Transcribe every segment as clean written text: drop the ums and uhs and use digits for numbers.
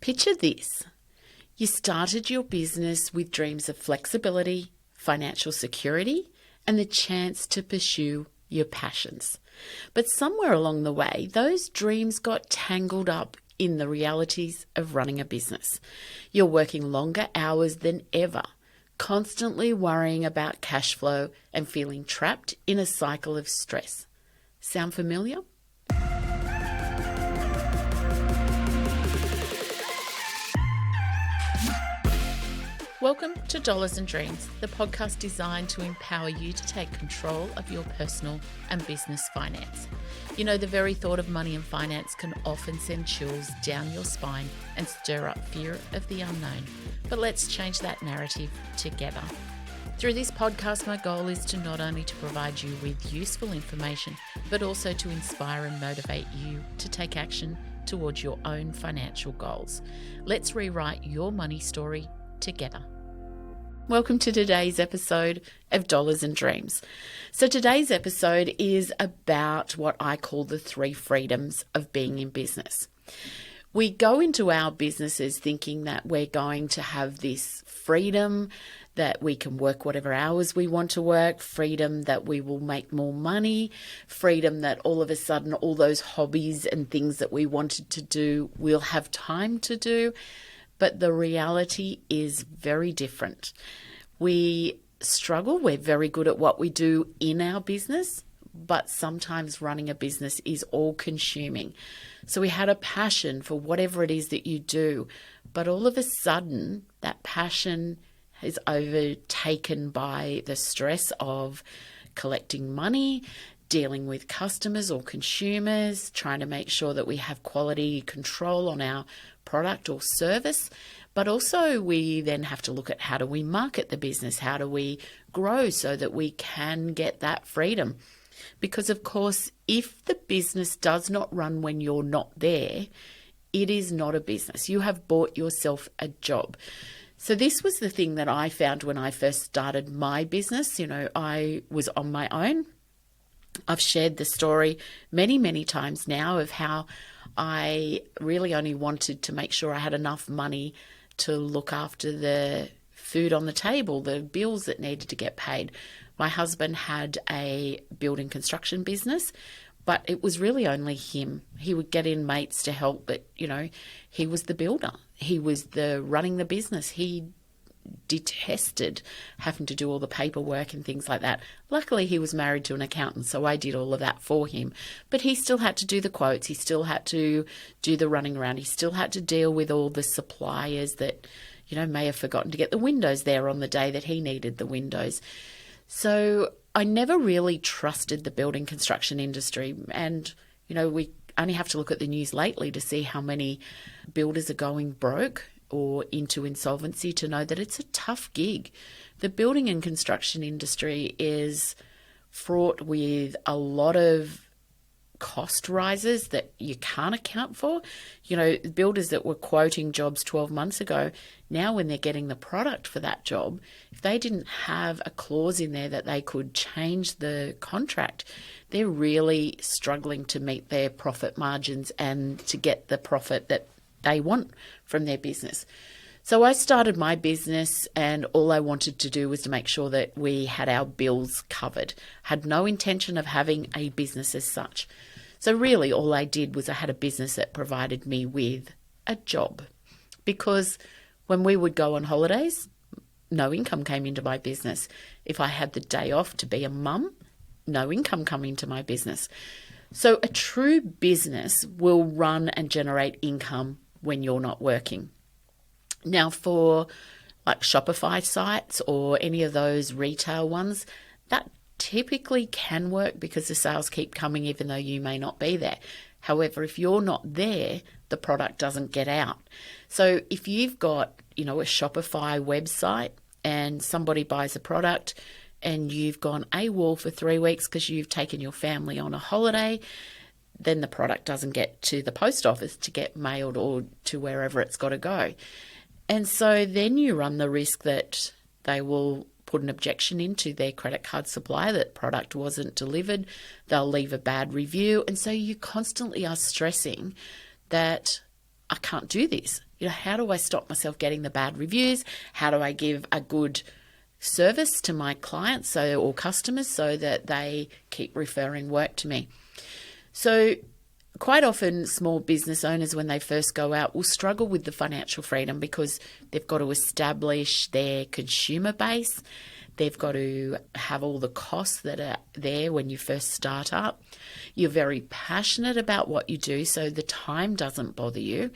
Picture this. You started your business with dreams of flexibility, financial security, and the chance to pursue your passions. But somewhere along the way, those dreams got tangled up in the realities of running a business. You're working longer hours than ever, constantly worrying about cash flow and feeling trapped in a cycle of stress. Sound familiar? Welcome to Dollars and Dreams, the podcast designed to empower you to take control of your personal and business finance. You know, the very thought of money and finance can often send chills down your spine and stir up fear of the unknown. But let's change that narrative together. Through this podcast, my goal is to not only to provide you with useful information, but also to inspire and motivate you to take action towards your own financial goals. Let's rewrite your money story together. Welcome to today's episode of Dollars and Dreams. So today's episode is about what I call the 3 freedoms of being in business. We go into our businesses thinking that we're going to have this freedom, that we can work whatever hours we want to work, freedom that we will make more money, freedom that all of a sudden all those hobbies and things that we wanted to do, we'll have time to do. But the reality is very different. We struggle. We're very good at what we do in our business, but sometimes running a business is all-consuming. So we had a passion for whatever it is that you do, but all of a sudden that passion is overtaken by the stress of collecting money, dealing with customers or consumers, trying to make sure that we have quality control on our product or service. But also we then have to look at how do we market the business? How do we grow so that we can get that freedom? Because of course, if the business does not run when you're not there, it is not a business. You have bought yourself a job. So this was the thing that I found when I first started my business. You know, I was on my own. I've shared the story many, many times now of how I really only wanted to make sure I had enough money to look after the food on the table, the bills that needed to get paid. My husband had a building construction business, but it was really only him. He would get in mates to help, but, you know, he was the builder. He was the running the business. He detested having to do all the paperwork and things like that. Luckily, he was married to an accountant, so I did all of that for him. But he still had to do the quotes. He still had to do the running around. He still had to deal with all the suppliers that, you know, may have forgotten to get the windows there on the day that he needed the windows. So I never really trusted the building construction industry. And, you know, we only have to look at the news lately to see how many builders are going broke or into insolvency to know that it's a tough gig. The building and construction industry is fraught with a lot of cost rises that you can't account for. You know, builders that were quoting jobs 12 months ago, now when they're getting the product for that job, if they didn't have a clause in there that they could change the contract, they're really struggling to meet their profit margins and to get the profit that they want from their business. So I started my business and all I wanted to do was to make sure that we had our bills covered. Had no intention of having a business as such. So really all I did was I had a business that provided me with a job. Because when we would go on holidays, no income came into my business. If I had the day off to be a mum, no income come into my business. So a true business will run and generate income when you're not working. Now for like Shopify sites or any of those retail ones, that typically can work because the sales keep coming even though you may not be there. However, if you're not there, the product doesn't get out. So if you've got, you know, a Shopify website and somebody buys a product and you've gone AWOL for 3 weeks because you've taken your family on a holiday, then the product doesn't get to the post office to get mailed or to wherever it's got to go. And so then you run the risk that they will put an objection into their credit card supplier that product wasn't delivered. They'll leave a bad review. And so you constantly are stressing that I can't do this. how do I stop myself getting the bad reviews? How do I give a good service to my clients or customers so that they keep referring work to me? So quite often small business owners, when they first go out, will struggle with the financial freedom because they've got to establish their consumer base. They've got to have all the costs that are there when you first start up. You're very passionate about what you do, so the time doesn't bother you.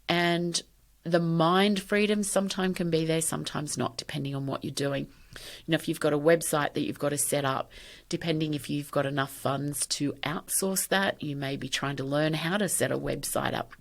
And the mind freedom sometimes can be there, sometimes not, depending on what you're doing. If you've got a website that you've got to set up, depending if you've got enough funds to outsource that, you may be trying to learn how to set a website up.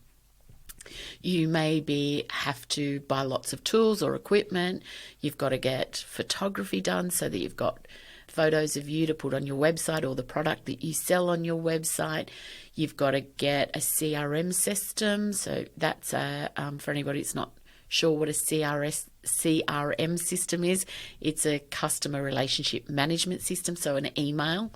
You maybe have to buy lots of tools or equipment. You've got to get photography done so that you've got photos of you to put on your website or the product that you sell on your website. You've got to get a CRM system. So that's for anybody that's not sure what a CRM system is. It's a customer relationship management system, so an email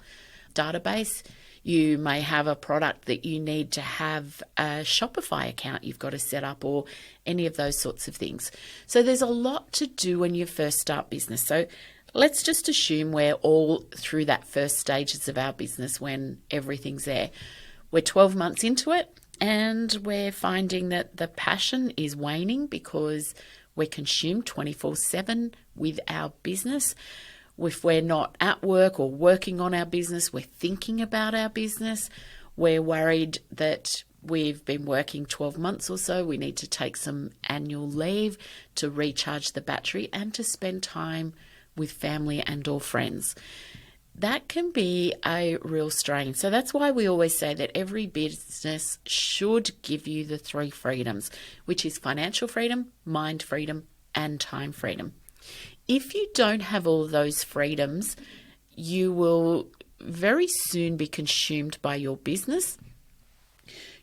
database. You may have a product that you need to have a Shopify account you've got to set up, or any of those sorts of things. So there's a lot to do when you first start business. So let's just assume we're all through that first stages of our business when everything's there. We're 12 months into it and we're finding that the passion is waning because we're consumed 24/7 with our business. If we're not at work or working on our business, we're thinking about our business. We're worried that we've been working 12 months or so. We need to take some annual leave to recharge the battery and to spend time with family and or friends. That can be a real strain. So that's why we always say that every business should give you the 3 freedoms, which is financial freedom, mind freedom, and time freedom. If you don't have all of those freedoms, you will very soon be consumed by your business.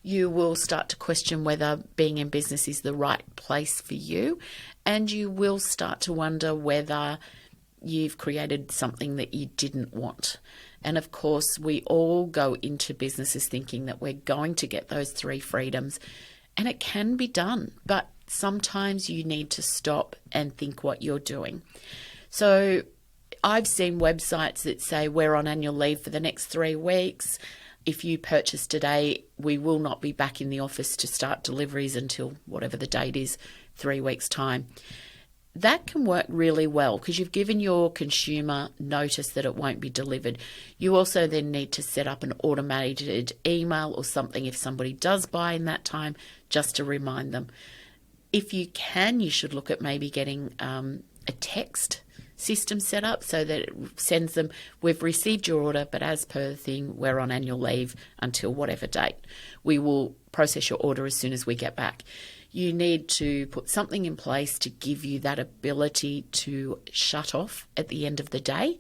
You will start to question whether being in business is the right place for you, and you will start to wonder whether you've created something that you didn't want. And of course, we all go into businesses thinking that we're going to get those 3 freedoms, and it can be done, but sometimes you need to stop and think what you're doing. So I've seen websites that say we're on annual leave for the next 3 weeks. If you purchase today, we will not be back in the office to start deliveries until whatever the date is, 3 weeks' time. That can work really well because you've given your consumer notice that it won't be delivered. You also then need to set up an automated email or something if somebody does buy in that time, just to remind them. If you can, you should look at maybe getting a text system set up so that it sends them, we've received your order, but as per the thing, we're on annual leave until whatever date. We will process your order as soon as we get back. You need to put something in place to give you that ability to shut off at the end of the day.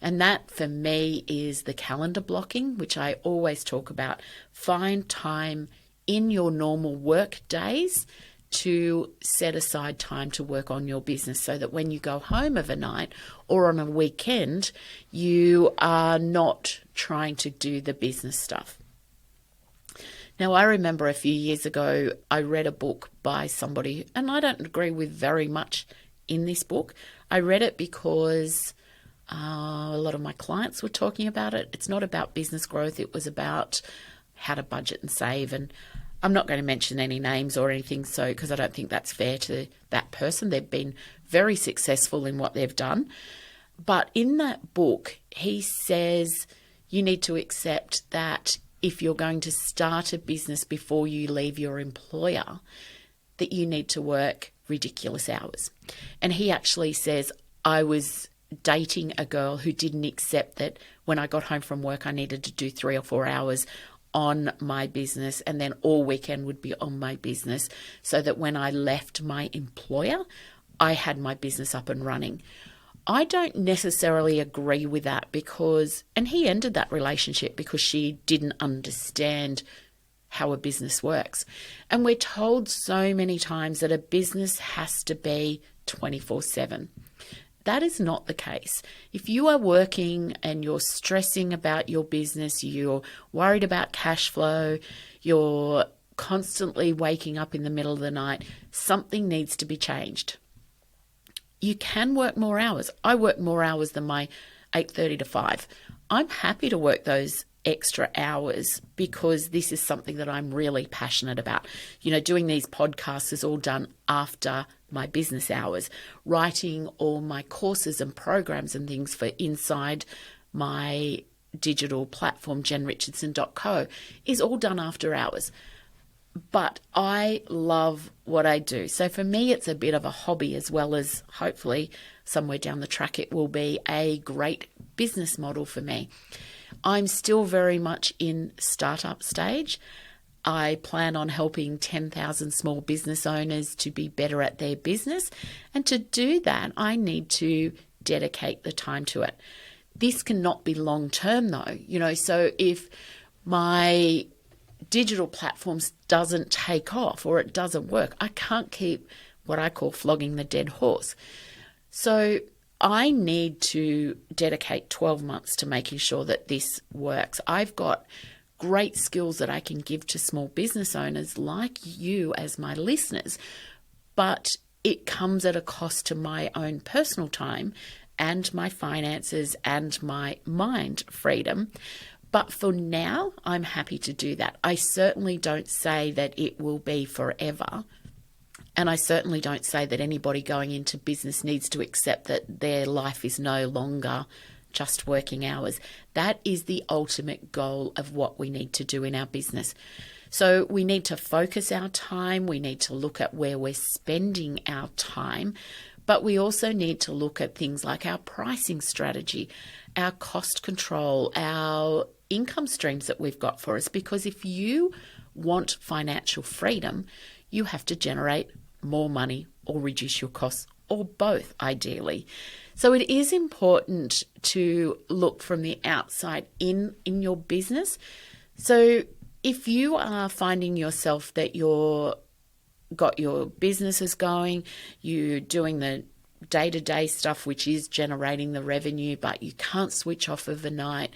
And that for me is the calendar blocking, which I always talk about. Find time in your normal work days to set aside time to work on your business so that when you go home overnight or on a weekend, you are not trying to do the business stuff. Now, I remember a few years ago, I read a book by somebody, and I don't agree with very much in this book. I read it because a lot of my clients were talking about it. It's not about business growth. It was about how to budget and save. And I'm not going to mention any names or anything, so because I don't think that's fair to that person. They've been very successful in what they've done. But in that book, he says you need to accept that if you're going to start a business before you leave your employer, that you need to work ridiculous hours. And he actually says, I was dating a girl who didn't accept that when I got home from work, I needed to do 3 or 4 hours on my business, and then all weekend would be on my business, so that when I left my employer, I had my business up and running. I don't necessarily agree with that and he ended that relationship because she didn't understand how a business works. And we're told so many times that a business has to be 24/7. That is not the case. If you are working and you're stressing about your business, you're worried about cash flow, you're constantly waking up in the middle of the night, something needs to be changed. You can work more hours. I work more hours than my 8:30 to 5. I'm happy to work those extra hours because this is something that I'm really passionate about. Doing these podcasts is all done after my business hours. Writing all my courses and programs and things for inside my digital platform, jenrichardson.co, is all done after hours. But I love what I do. So for me, it's a bit of a hobby, as well as hopefully somewhere down the track it will be a great business model for me. I'm still very much in startup stage. I plan on helping 10,000 small business owners to be better at their business. And to do that, I need to dedicate the time to it. This cannot be long term though, so if my digital platforms doesn't take off or it doesn't work, I can't keep what I call flogging the dead horse. So I need to dedicate 12 months to making sure that this works. I've got great skills that I can give to small business owners like you as my listeners, but it comes at a cost to my own personal time and my finances and my mind freedom. But for now, I'm happy to do that. I certainly don't say that it will be forever. And I certainly don't say that anybody going into business needs to accept that their life is no longer just working hours. That is the ultimate goal of what we need to do in our business. So we need to focus our time. We need to look at where we're spending our time. But we also need to look at things like our pricing strategy, our cost control, our income streams that we've got for us. Because if you want financial freedom, you have to generate more money or reduce your costs, or both, ideally. So it is important to look from the outside in your business. So if you are finding yourself that you're got your businesses going, you're doing the day-to-day stuff, which is generating the revenue, but you can't switch off overnight,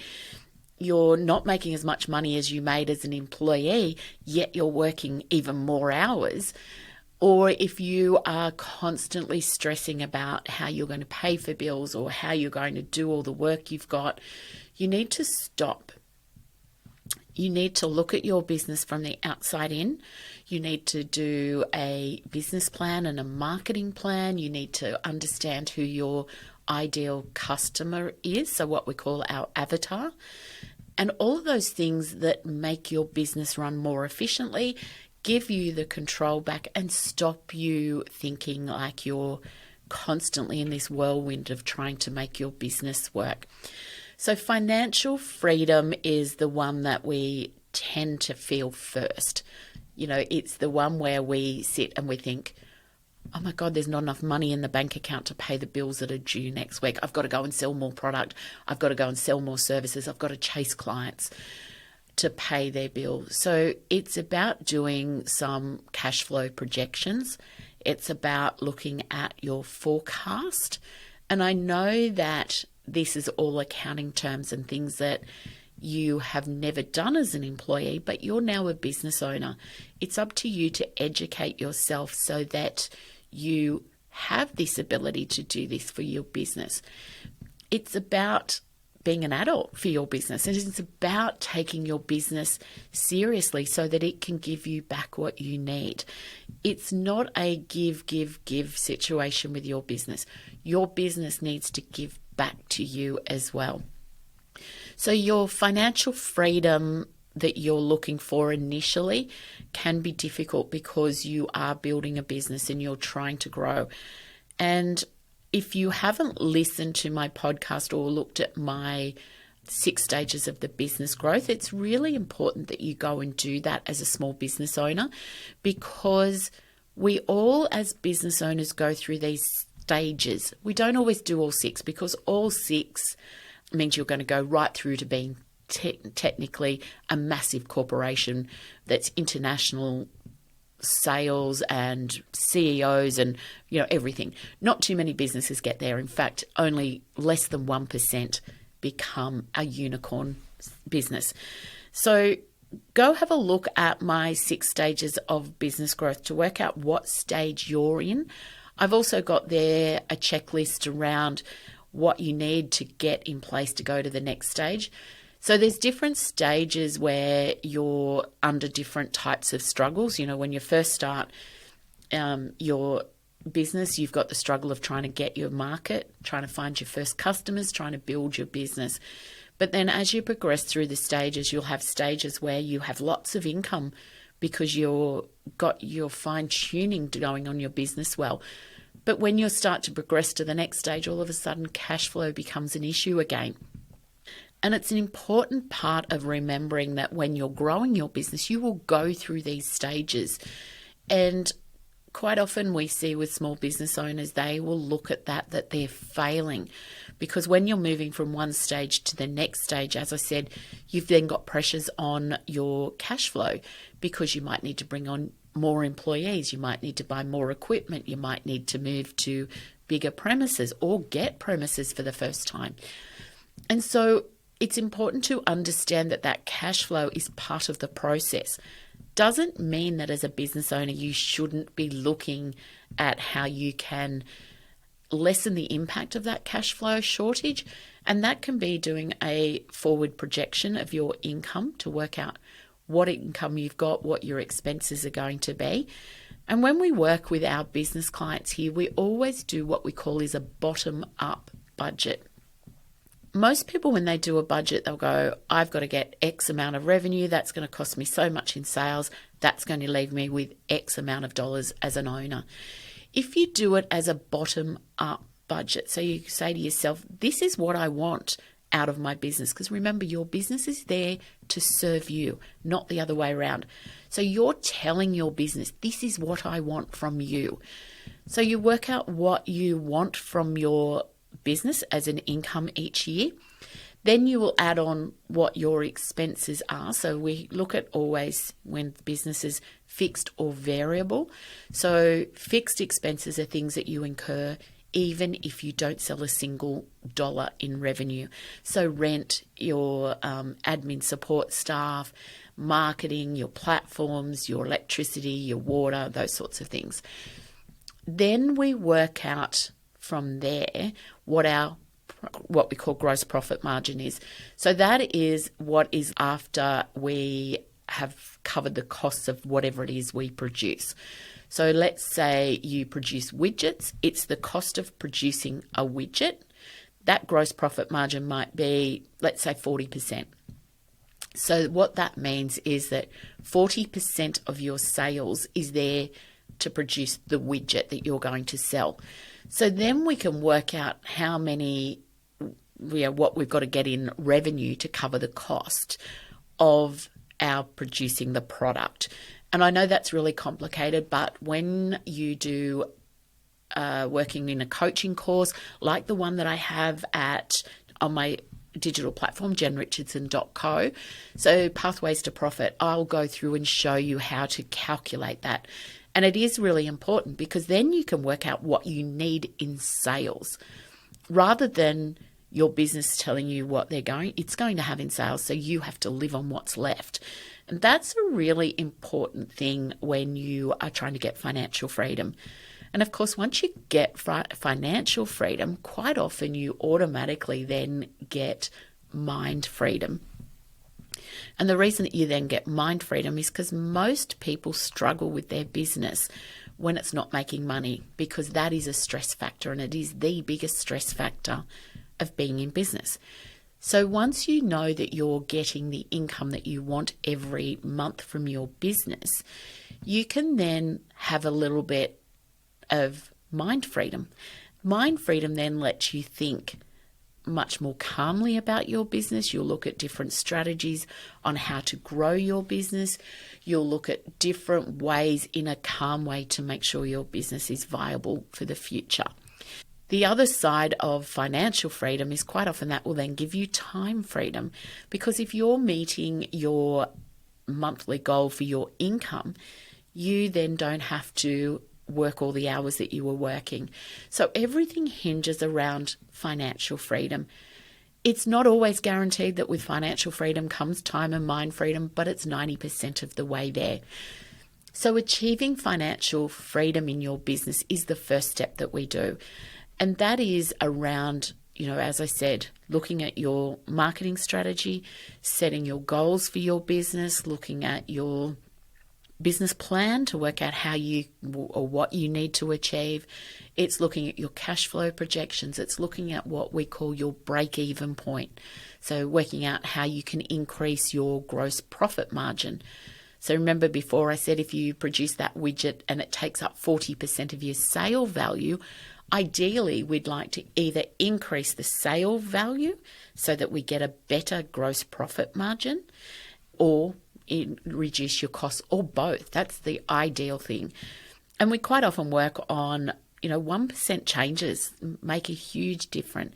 you're not making as much money as you made as an employee, yet you're working even more hours, or if you are constantly stressing about how you're going to pay for bills or how you're going to do all the work you've got, you need to stop. You need to look at your business from the outside in. You need to do a business plan and a marketing plan. You need to understand who your ideal customer is, so what we call our avatar, and all of those things that make your business run more efficiently, give you the control back and stop you thinking like you're constantly in this whirlwind of trying to make your business work. So financial freedom is the one that we tend to feel first. It's the one where we sit and we think, oh my God, there's not enough money in the bank account to pay the bills that are due next week. I've got to go and sell more product. I've got to go and sell more services. I've got to chase clients to pay their bills. So it's about doing some cash flow projections. It's about looking at your forecast. And I know that this is all accounting terms and things that you have never done as an employee, but you're now a business owner. It's up to you to educate yourself so that you have this ability to do this for your business. It's about being an adult for your business. And it's about taking your business seriously so that it can give you back what you need. It's not a give situation with your business. Your business needs to give back to you as well. So your financial freedom that you're looking for initially can be difficult because you are building a business and you're trying to grow. And if you haven't listened to my podcast or looked at my 6 stages of the business growth, it's really important that you go and do that as a small business owner, because we all as business owners go through these stages. We don't always do all 6, because all 6 means you're going to go right through to being technically a massive corporation that's international sales and CEOs and everything. Not too many businesses get there. In fact, only less than 1% become a unicorn business. So go have a look at my 6 stages of business growth to work out what stage you're in. I've also got there a checklist around what you need to get in place to go to the next stage. So there's different stages where you're under different types of struggles. When you first start your business, you've got the struggle of trying to get your market, trying to find your first customers, trying to build your business. But then as you progress through the stages, you'll have stages where you have lots of income because you've got your fine-tuning going on your business well. But when you start to progress to the next stage, all of a sudden cash flow becomes an issue again. And it's an important part of remembering that when you're growing your business, you will go through these stages. And quite often we see with small business owners, they will look at that they're failing. Because when you're moving from one stage to the next stage, as I said, you've then got pressures on your cash flow because you might need to bring on more employees, you might need to buy more equipment, you might need to move to bigger premises or get premises for the first time. And so it's important to understand that cash flow is part of the process. Doesn't mean that as a business owner you shouldn't be looking at how you can lessen the impact of that cash flow shortage, and that can be doing a forward projection of your income to work out what income you've got, what your expenses are going to be. And when we work with our business clients here, we always do what we call is a bottom-up budget. Most people, when they do a budget, they'll go, I've got to get X amount of revenue. That's going to cost me so much in sales. That's going to leave me with X amount of dollars as an owner. If you do it as a bottom-up budget, so you say to yourself, this is what I want out of my business, because remember, your business is there to serve you, not the other way around. So you're telling your business, this is what I want from you. So you work out what you want from your business as an income each year. Then you will add on what your expenses are. So we look at always when business is fixed or variable. So fixed expenses are things that you incur even if you don't sell a single dollar in revenue. So rent, your admin support staff, marketing, your platforms, your electricity, your water, those sorts of things. Then we work out from there what we call gross profit margin is. So that is what is after we have covered the costs of whatever it is we produce. So let's say you produce widgets. It's the cost of producing a widget. That gross profit margin might be, let's say, 40%. So what that means is that 40% of your sales is there to produce the widget that you're going to sell. So then we can work out how many, what we've got to get in revenue to cover the cost of our producing the product. And I know that's really complicated, but when you do working in a coaching course like the one that I have on my digital platform, jenrichardson.co, so Pathways to Profit, I'll go through and show you how to calculate that. And it is really important because then you can work out what you need in sales rather than your business telling you what it's going to have in sales. So you have to live on what's left. And that's a really important thing when you are trying to get financial freedom. And of course, once you get financial freedom, quite often you automatically then get mind freedom. And the reason that you then get mind freedom is because most people struggle with their business when it's not making money, because that is a stress factor, and it is the biggest stress factor of being in business. So once you know that you're getting the income that you want every month from your business, you can then have a little bit of mind freedom. Mind freedom then lets you think much more calmly about your business. You'll look at different strategies on how to grow your business. You'll look at different ways in a calm way to make sure your business is viable for the future. The other side of financial freedom is quite often that will then give you time freedom, because if you're meeting your monthly goal for your income, you then don't have to work all the hours that you were working. So everything hinges around financial freedom. It's not always guaranteed that with financial freedom comes time and mind freedom, but it's 90% of the way there. So achieving financial freedom in your business is the first step that we do. And that is around, as I said, looking at your marketing strategy, setting your goals for your business, looking at your business plan to work out how you or what you need to achieve. It's looking at your cash flow projections. It's looking at what we call your break-even point. So working out how you can increase your gross profit margin. So remember before I said if you produce that widget and it takes up 40% of your sale value, ideally we'd like to either increase the sale value so that we get a better gross profit margin, or reduce your costs, or both. That's the ideal thing. And we quite often work on, 1% changes make a huge difference.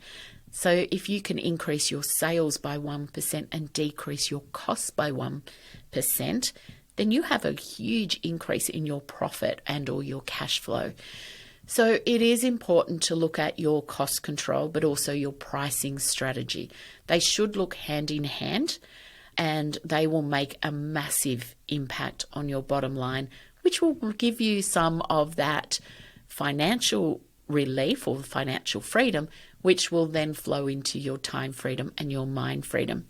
So if you can increase your sales by 1% and decrease your costs by 1%, then you have a huge increase in your profit and or your cash flow. So it is important to look at your cost control, but also your pricing strategy. They should look hand in hand, and they will make a massive impact on your bottom line, which will give you some of that financial relief or financial freedom, which will then flow into your time freedom and your mind freedom.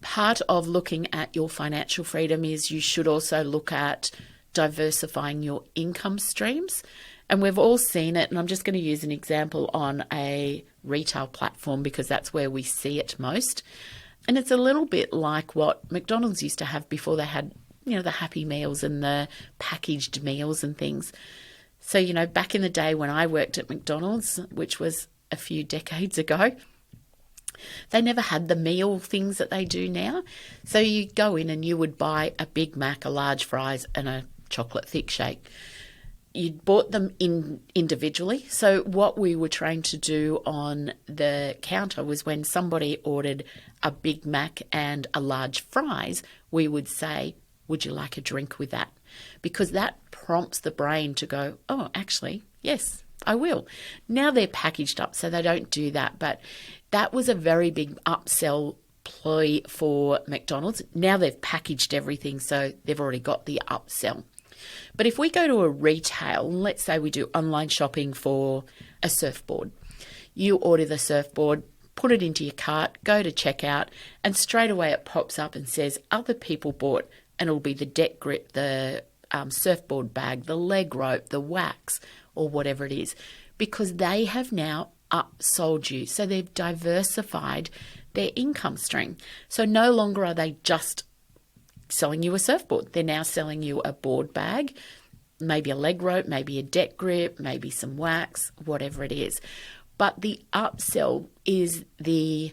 Part of looking at your financial freedom is you should also look at diversifying your income streams. And we've all seen it, and I'm just going to use an example on a retail platform because that's where we see it most. And it's a little bit like what McDonald's used to have before they had, the Happy Meals and the packaged meals and things. So, back in the day when I worked at McDonald's, which was a few decades ago, they never had the meal things that they do now. So you go in and you would buy a Big Mac, a large fries and a chocolate thick shake. You bought them individually. So what we were trained to do on the counter was when somebody ordered a Big Mac and a large fries, we would say, would you like a drink with that? Because that prompts the brain to go, oh, actually, yes, I will. Now they're packaged up, so they don't do that. But that was a very big upsell ploy for McDonald's. Now they've packaged everything, so they've already got the upsell. But if we go to a retail, let's say we do online shopping for a surfboard. You order the surfboard, put it into your cart, go to checkout, and straight away it pops up and says other people bought, and it'll be the deck grip, the surfboard bag, the leg rope, the wax, or whatever it is, because they have now upsold you. So they've diversified their income stream. So no longer are they just selling you a surfboard. They're now selling you a board bag, maybe a leg rope, maybe a deck grip, maybe some wax, whatever it is. But the upsell is the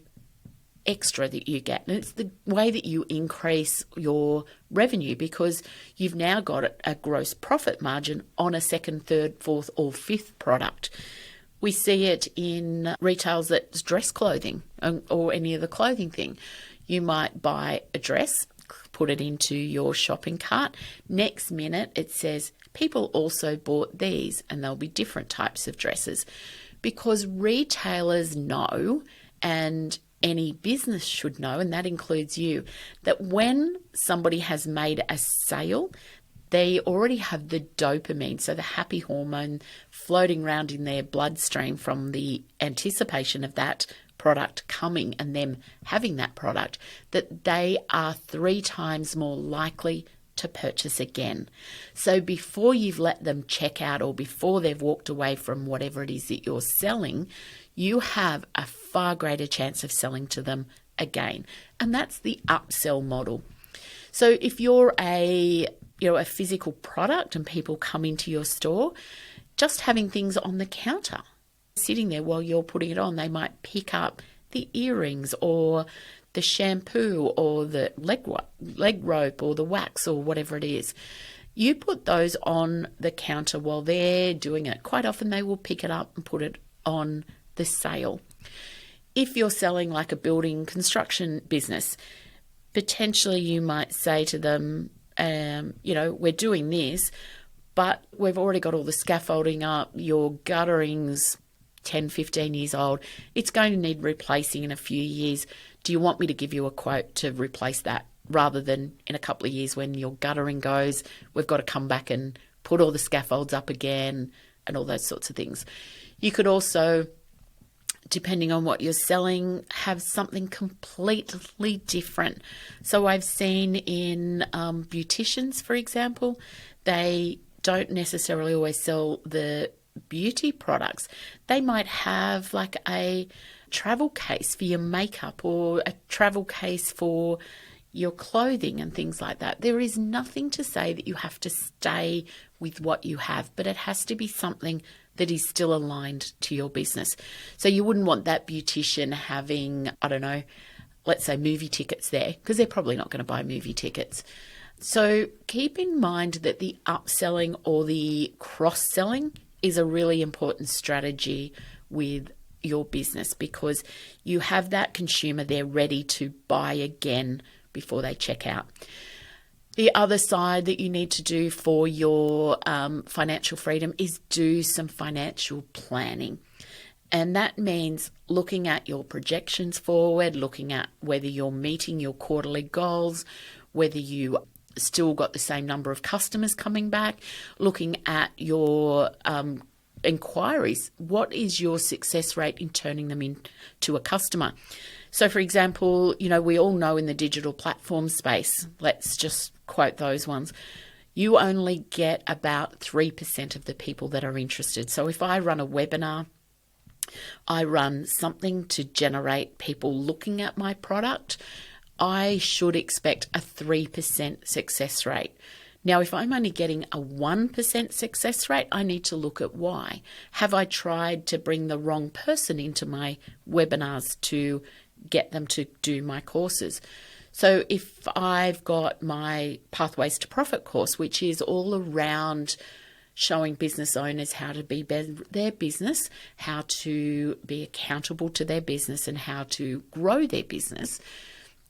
extra that you get. And it's the way that you increase your revenue, because you've now got a gross profit margin on a second, third, fourth, or fifth product. We see it in retails that's dress clothing or any other clothing thing. You might buy a dress, put it into your shopping cart. Next minute, it says, people also bought these, and there'll be different types of dresses, because retailers know, and any business should know, and that includes you, that when somebody has made a sale, they already have the dopamine, so the happy hormone floating around in their bloodstream from the anticipation of that product coming and them having that product, that they are 3 times more likely to purchase again. So before you've let them check out, or before they've walked away from whatever it is that you're selling, you have a far greater chance of selling to them again. And that's the upsell model. So if you're a physical product and people come into your store, just having things on the counter, sitting there while you're putting it on, they might pick up the earrings or the shampoo or the leg rope or the wax or whatever it is. You put those on the counter while they're doing it. Quite often they will pick it up and put it on the sale. If you're selling like a building construction business, potentially you might say to them, we're doing this, but we've already got all the scaffolding up, your guttering's 10, 15 years old. It's going to need replacing in a few years. Do you want me to give you a quote to replace that, rather than in a couple of years when your guttering goes, we've got to come back and put all the scaffolds up again and all those sorts of things. You could also, depending on what you're selling, have something completely different. So I've seen in beauticians, for example, they don't necessarily always sell the beauty products. They might have like a travel case for your makeup or a travel case for your clothing and things like that. There is nothing to say that you have to stay with what you have, but it has to be something that is still aligned to your business. So you wouldn't want that beautician having, I don't know, let's say movie tickets there, because they're probably not going to buy movie tickets. So keep in mind that the upselling or the cross-selling is a really important strategy with your business, because you have that consumer there ready to buy again before they check out. The other side that you need to do for your financial freedom is do some financial planning. And that means looking at your projections forward, looking at whether you're meeting your quarterly goals, whether you still got the same number of customers coming back, looking at your inquiries. What is your success rate in turning them into a customer? So, for example, we all know in the digital platform space, let's just quote those ones, you only get about 3% of the people that are interested. So if I run a webinar, I run something to generate people looking at my product, I should expect a 3% success rate. Now, if I'm only getting a 1% success rate, I need to look at why. Have I tried to bring the wrong person into my webinars to get them to do my courses? So if I've got my Pathways to Profit course, which is all around showing business owners how to be their business, how to be accountable to their business, and how to grow their business,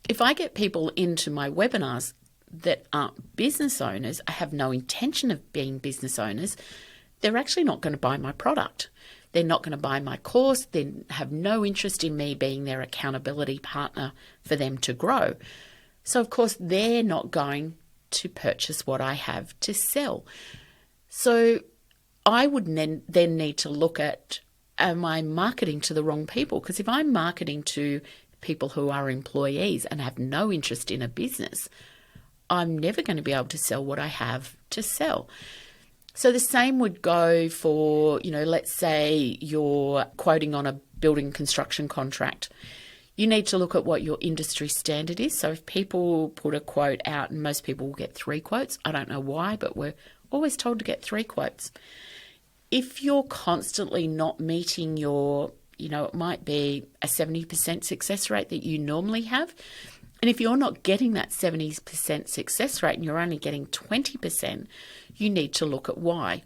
if I get people into my webinars that aren't business owners, I have no intention of being business owners, they're actually not going to buy my product. They're not going to buy my course. They have no interest in me being their accountability partner for them to grow. So, of course, they're not going to purchase what I have to sell. So I would then need to look at, am I marketing to the wrong people? Because if I'm marketing to people who are employees and have no interest in a business, I'm never going to be able to sell what I have to sell. So the same would go for, let's say you're quoting on a building construction contract. You need to look at what your industry standard is. So if people put a quote out, and most people will get 3 quotes, I don't know why, but we're always told to get 3 quotes. If you're constantly not meeting your, it might be a 70% success rate that you normally have. And if you're not getting that 70% success rate and you're only getting 20%, you need to look at why.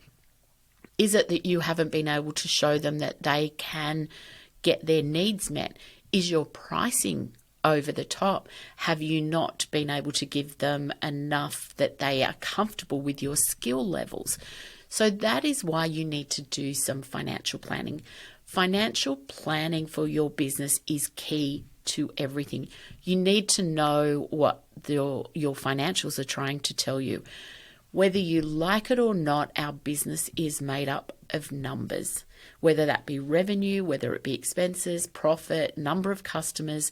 Is it that you haven't been able to show them that they can get their needs met? Is your pricing over the top? Have you not been able to give them enough that they are comfortable with your skill levels? So that is why you need to do some financial planning. Financial planning for your business is key to everything. You need to know what your financials are trying to tell you. Whether you like it or not, our business is made up of numbers, whether that be revenue, whether it be expenses, profit, number of customers,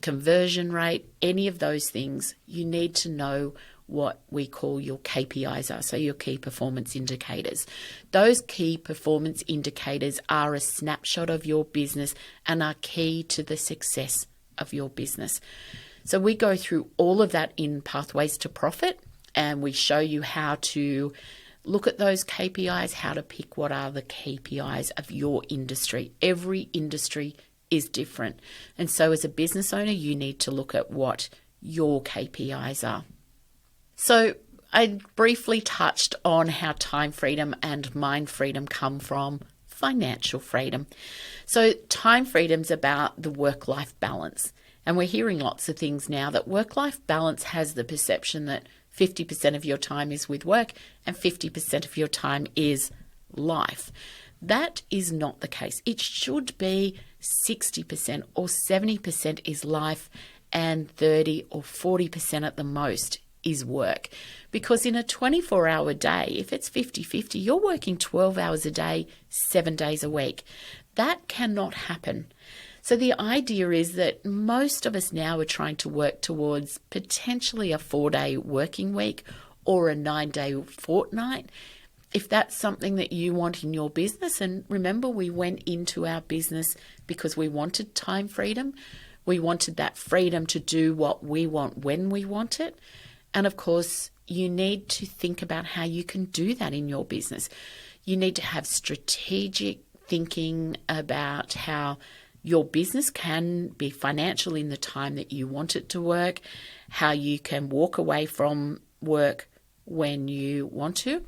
conversion rate, any of those things. You need to know what we call your KPIs are, so your key performance indicators. Those key performance indicators are a snapshot of your business and are key to the success of your business. So we go through all of that in Pathways to Profit, and we show you how to look at those KPIs, how to pick what are the KPIs of your industry. Every industry is different. And so as a business owner, you need to look at what your KPIs are. So I briefly touched on how time freedom and mind freedom come from financial freedom. So time freedom's about the work-life balance. And we're hearing lots of things now that work-life balance has the perception that 50% of your time is with work and 50% of your time is life. That is not the case. It should be 60% or 70% is life and 30 or 40% at the most is work. Because in a 24-hour day, if it's 50-50, you're working 12 hours a day, 7 days a week. That cannot happen. So the idea is that most of us now are trying to work towards potentially a 4-day working week or a 9-day fortnight. If that's something that you want in your business, and remember, we went into our business because we wanted time freedom. We wanted that freedom to do what we want when we want it. And of course, you need to think about how you can do that in your business. You need to have strategic thinking about how your business can be financial in the time that you want it to work, how you can walk away from work when you want to.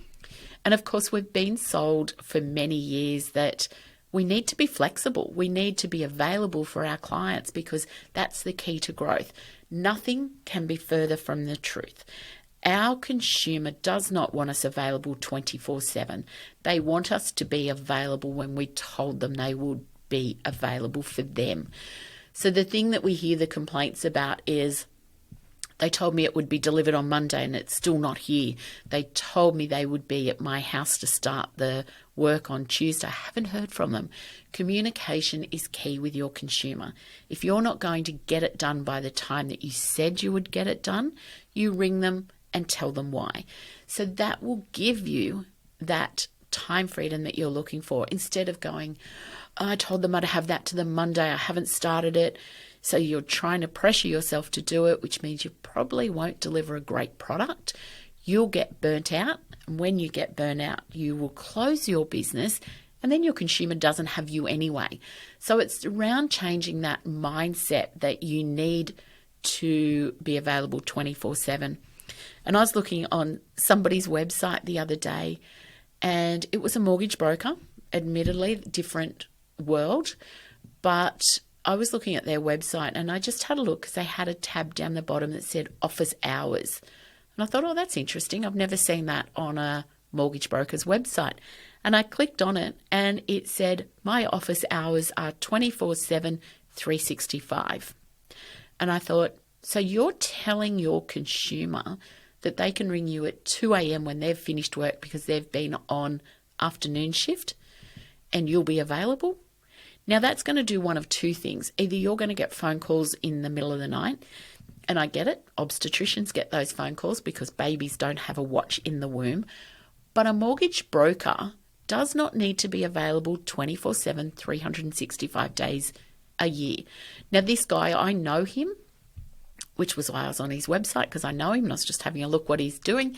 And of course, we've been sold for many years that we need to be flexible. We need to be available for our clients because that's the key to growth. Nothing can be further from the truth. Our consumer does not want us available 24/7. They want us to be available when we told them they would be available for them. So the thing that we hear the complaints about is, they told me it would be delivered on Monday and it's still not here. They told me they would be at my house to start the work on Tuesday. I haven't heard from them. Communication is key with your consumer. If you're not going to get it done by the time that you said you would get it done, you ring them and tell them why. So that will give you that time freedom that you're looking for, instead of going, I told them I'd have that to them Monday, I haven't started it. So you're trying to pressure yourself to do it, which means you probably won't deliver a great product. You'll get burnt out. And when you get burnt out, you will close your business and then your consumer doesn't have you anyway. So it's around changing that mindset that you need to be available 24/7. And I was looking on somebody's website the other day, and it was a mortgage broker, admittedly, different world, but I was looking at their website and I just had a look because they had a tab down the bottom that said office hours. And I thought, oh, that's interesting. I've never seen that on a mortgage broker's website. And I clicked on it and it said, my office hours are 24/7, 365. And I thought, so you're telling your consumer that they can ring you at 2 a.m. when they've finished work because they've been on afternoon shift and you'll be available? Now, that's going to do one of two things. Either you're going to get phone calls in the middle of the night, and I get it, obstetricians get those phone calls because babies don't have a watch in the womb, but a mortgage broker does not need to be available 24/7, 365 days a year. Now, this guy, I know him, which was why I was on his website, because I know him and I was just having a look what he's doing,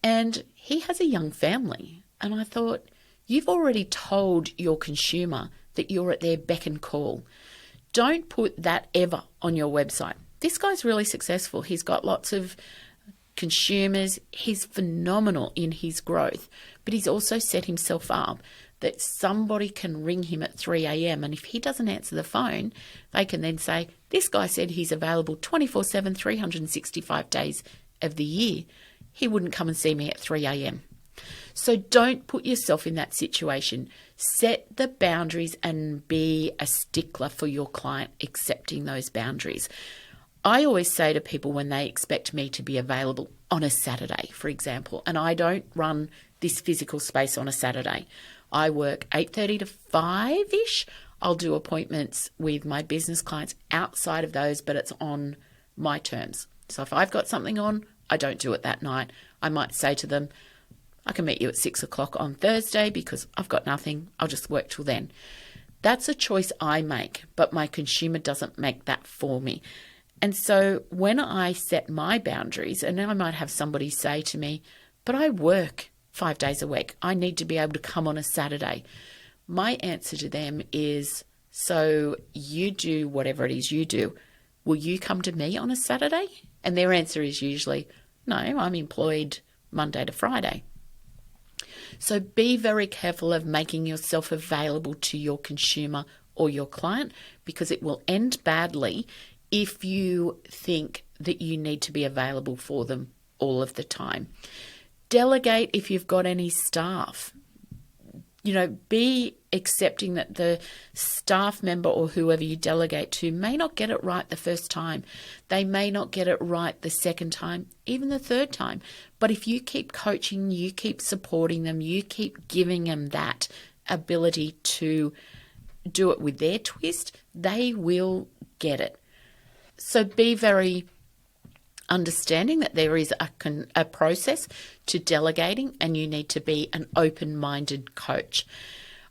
and he has a young family. And I thought, you've already told your consumer that you're at their beck and call. Don't put that ever on your website. This guy's really successful. He's got lots of consumers. He's phenomenal in his growth, but he's also set himself up that somebody can ring him at 3 a.m. and if he doesn't answer the phone, they can then say, this guy said he's available 24/7, 365 days of the year. He wouldn't come and see me at 3 a.m. So don't put yourself in that situation. Set the boundaries and be a stickler for your client accepting those boundaries. I always say to people when they expect me to be available on a Saturday, for example, and I don't run this physical space on a Saturday. I work 8:30 to 5-ish. I'll do appointments with my business clients outside of those, but it's on my terms. So if I've got something on, I don't do it that night. I might say to them, I can meet you at 6 o'clock on Thursday because I've got nothing. I'll just work till then. That's a choice I make, but my consumer doesn't make that for me. And so when I set my boundaries, and then I might have somebody say to me, but I work 5 days a week. I need to be able to come on a Saturday. My answer to them is, so you do whatever it is you do. Will you come to me on a Saturday? And their answer is usually, no, I'm employed Monday to Friday. So be very careful of making yourself available to your consumer or your client, because it will end badly if you think that you need to be available for them all of the time. Delegate if you've got any staff. Be accepting that the staff member or whoever you delegate to may not get it right the first time. They may not get it right the second time, even the third time. But if you keep coaching, you keep supporting them, you keep giving them that ability to do it with their twist, they will get it. So be very understanding that there is a process to delegating, and you need to be an open-minded coach.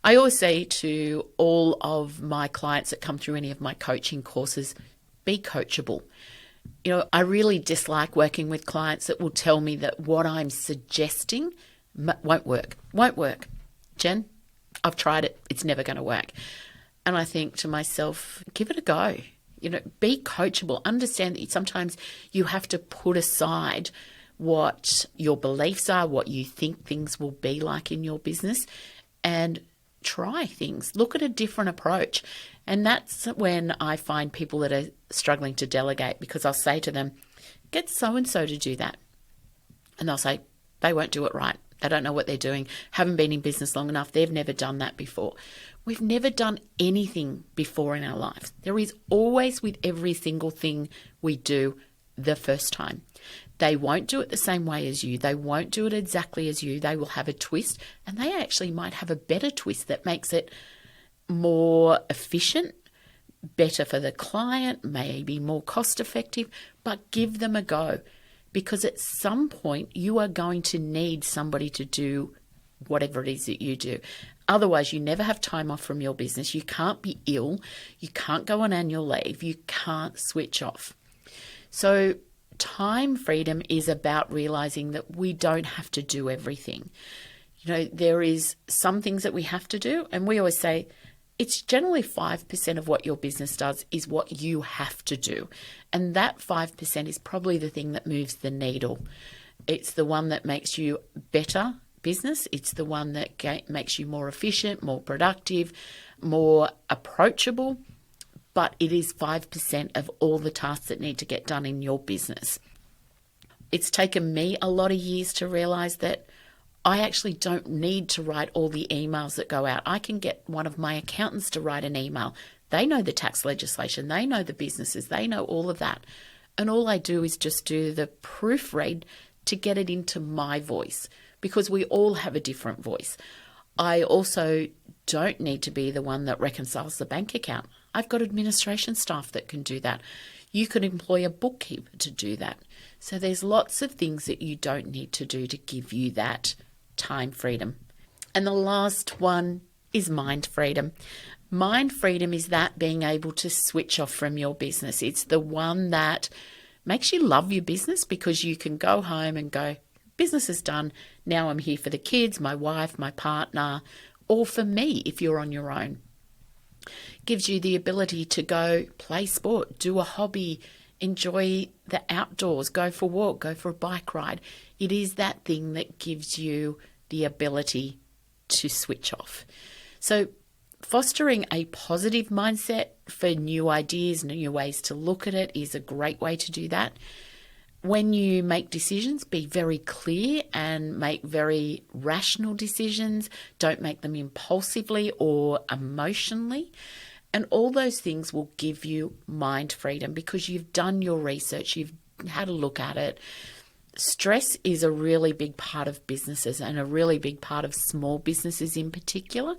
I always say to all of my clients that come through any of my coaching courses, be coachable. I really dislike working with clients that will tell me that what I'm suggesting won't work. Jen, I've tried it. It's never going to work. And I think to myself, give it a go. Be coachable. Understand that sometimes you have to put aside what your beliefs are, what you think things will be like in your business, and try things. Look at a different approach. And that's when I find people that are struggling to delegate, because I'll say to them, get so-and-so to do that. And they'll say, they won't do it right. They don't know what they're doing, haven't been in business long enough. They've never done that before. We've never done anything before in our lives. There is always, with every single thing we do, the first time. They won't do it the same way as you. They won't do it exactly as you. They will have a twist, and they actually might have a better twist that makes it more efficient, better for the client, maybe more cost effective, but give them a go. Because at some point you are going to need somebody to do whatever it is that you do. Otherwise, you never have time off from your business. You can't be ill. You can't go on annual leave. You can't switch off. So time freedom is about realizing that we don't have to do everything. There is some things that we have to do. And we always say it's generally 5% of what your business does is what you have to do. And that 5% is probably the thing that moves the needle. It's the one that makes you better business. It's the one that makes you more efficient, more productive, more approachable. But it is 5% of all the tasks that need to get done in your business. It's taken me a lot of years to realize that I actually don't need to write all the emails that go out. I can get one of my accountants to write an email. They know the tax legislation. They know the businesses. They know all of that. And all I do is just do the proofread to get it into my voice, because we all have a different voice. I also don't need to be the one that reconciles the bank account. I've got administration staff that can do that. You could employ a bookkeeper to do that. So there's lots of things that you don't need to do to give you that time freedom. And the last one is mind freedom. Mind freedom is that being able to switch off from your business. It's the one that makes you love your business, because you can go home and go, business is done. Now I'm here for the kids, my wife, my partner, or for me if you're on your own. Gives you the ability to go play sport, do a hobby, enjoy the outdoors, go for a walk, go for a bike ride. It is that thing that gives you the ability to switch off. So fostering a positive mindset for new ideas, new ways to look at it is a great way to do that. When you make decisions, be very clear and make very rational decisions. Don't make them impulsively or emotionally. And all those things will give you mind freedom, because you've done your research, you've had a look at it. Stress is a really big part of businesses, and a really big part of small businesses in particular.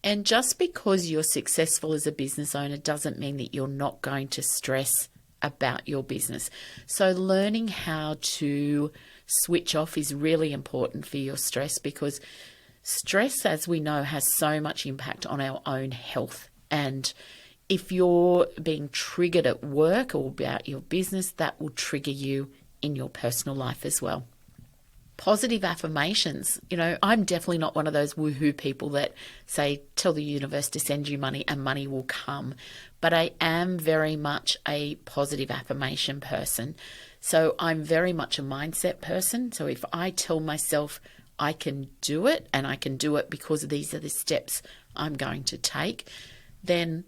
And just because you're successful as a business owner doesn't mean that you're not going to stress about your business. So learning how to switch off is really important for your stress, because stress, as we know, has so much impact on our own health. And if you're being triggered at work or about your business, that will trigger you in your personal life as well. Positive affirmations. I'm definitely not one of those woohoo people that say, tell the universe to send you money and money will come. But I am very much a positive affirmation person. So I'm very much a mindset person. So if I tell myself I can do it, and I can do it because these are the steps I'm going to take, then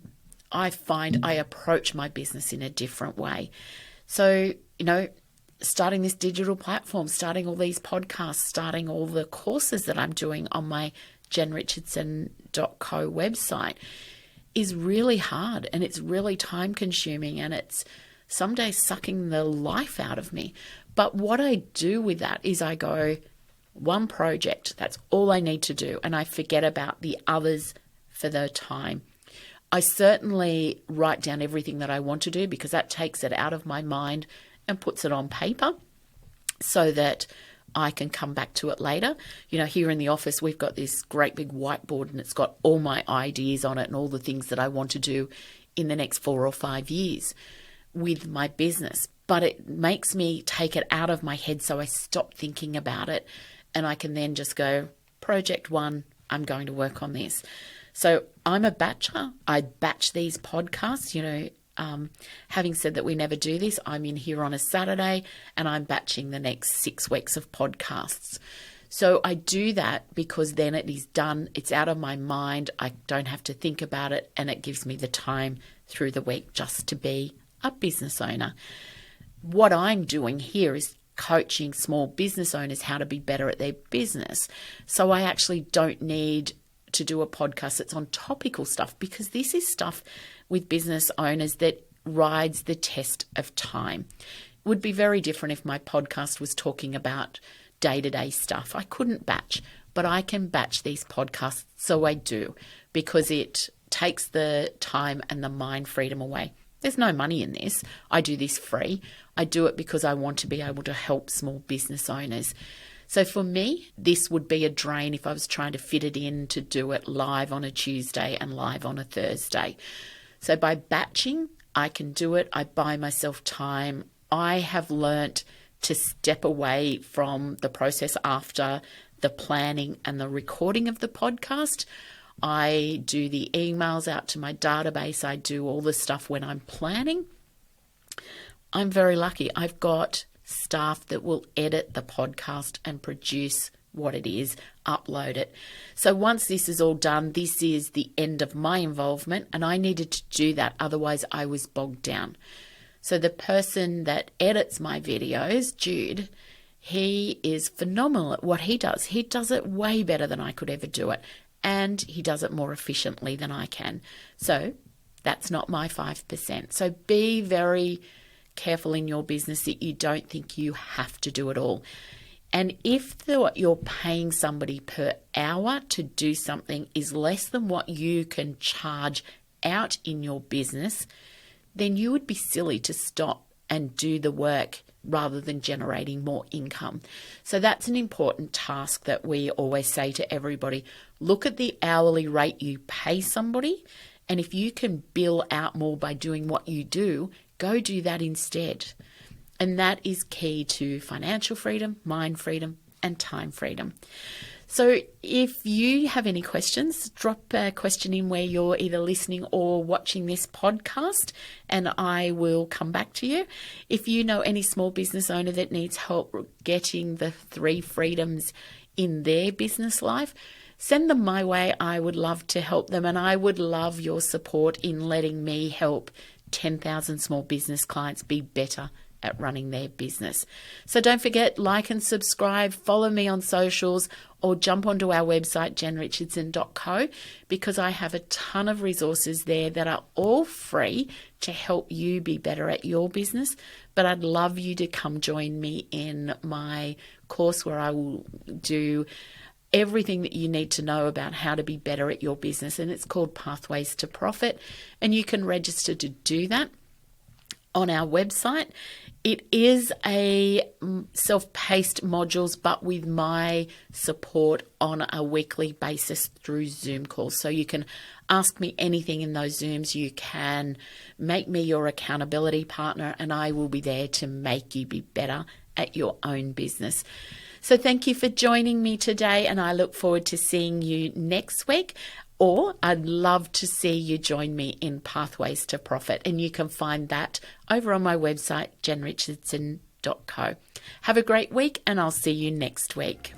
I find I approach my business in a different way. So, starting this digital platform, starting all these podcasts, starting all the courses that I'm doing on my jenrichardson.co website is really hard, and it's really time consuming, and it's some days sucking the life out of me. But what I do with that is I go, one project, that's all I need to do, and I forget about the others for the time. I certainly write down everything that I want to do, because that takes it out of my mind and puts it on paper so that I can come back to it later. Here in the office, we've got this great big whiteboard, and it's got all my ideas on it and all the things that I want to do in the next 4 or 5 years with my business. But it makes me take it out of my head, so I stop thinking about it, and I can then just go, project 1, I'm going to work on this. So I'm a batcher. I batch these podcasts. Having said that we never do this, I'm in here on a Saturday and I'm batching the next 6 weeks of podcasts. So I do that because then it is done. It's out of my mind. I don't have to think about it, and it gives me the time through the week just to be a business owner. What I'm doing here is coaching small business owners how to be better at their business. So I actually don't need to do a podcast that's on topical stuff, because this is stuff with business owners that rides the test of time. It would be very different if my podcast was talking about day-to-day stuff. I couldn't batch, but I can batch these podcasts, so I do, because it takes the time and the mind freedom away. There's no money in this. I do this free. I do it because I want to be able to help small business owners. So for me, this would be a drain if I was trying to fit it in to do it live on a Tuesday and live on a Thursday. So by batching, I can do it. I buy myself time. I have learnt to step away from the process after the planning and the recording of the podcast. I do the emails out to my database. I do all the stuff when I'm planning. I'm very lucky. I've got staff that will edit the podcast and produce what it is, upload it. So once this is all done, this is the end of my involvement, and I needed to do that. Otherwise, I was bogged down. So the person that edits my videos, Jude, he is phenomenal at what he does. He does it way better than I could ever do it, and he does it more efficiently than I can. So that's not my 5%. So be very careful in your business that you don't think you have to do it all. And if what you're paying somebody per hour to do something is less than what you can charge out in your business, then you would be silly to stop and do the work rather than generating more income. So that's an important task that we always say to everybody. Look at the hourly rate you pay somebody, and if you can bill out more by doing what you do, go do that instead. And that is key to financial freedom, mind freedom, and time freedom. So if you have any questions, drop a question in where you're either listening or watching this podcast, and I will come back to you. If you know any small business owner that needs help getting the 3 freedoms in their business life, send them my way. I would love to help them, and I would love your support in letting me help 10,000 small business clients be better at running their business. So don't forget, like and subscribe, follow me on socials, or jump onto our website, jenrichardson.co, because I have a ton of resources there that are all free to help you be better at your business. But I'd love you to come join me in my course where I will do everything that you need to know about how to be better at your business, and it's called Pathways to Profit, and you can register to do that on our website. It is a self-paced modules, but with my support on a weekly basis through Zoom calls. So you can ask me anything in those Zooms. You can make me your accountability partner, and I will be there to make you be better at your own business. So thank you for joining me today, and I look forward to seeing you next week. Or I'd love to see you join me in Pathways to Profit, and you can find that over on my website, jenrichardson.co. Have a great week, and I'll see you next week.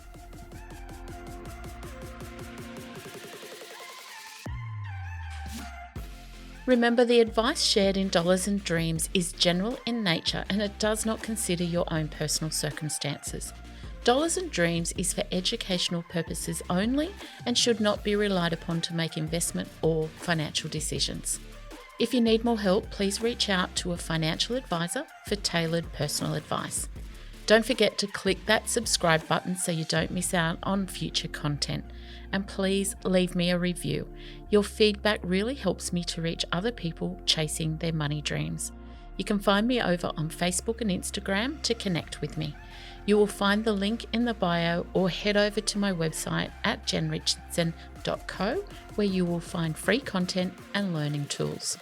Remember, the advice shared in Dollars and Dreams is general in nature, and it does not consider your own personal circumstances. Dollars and Dreams is for educational purposes only and should not be relied upon to make investment or financial decisions. If you need more help, please reach out to a financial advisor for tailored personal advice. Don't forget to click that subscribe button so you don't miss out on future content. And please leave me a review. Your feedback really helps me to reach other people chasing their money dreams. You can find me over on Facebook and Instagram to connect with me. You will find the link in the bio or head over to my website at jenrichardson.co where you will find free content and learning tools.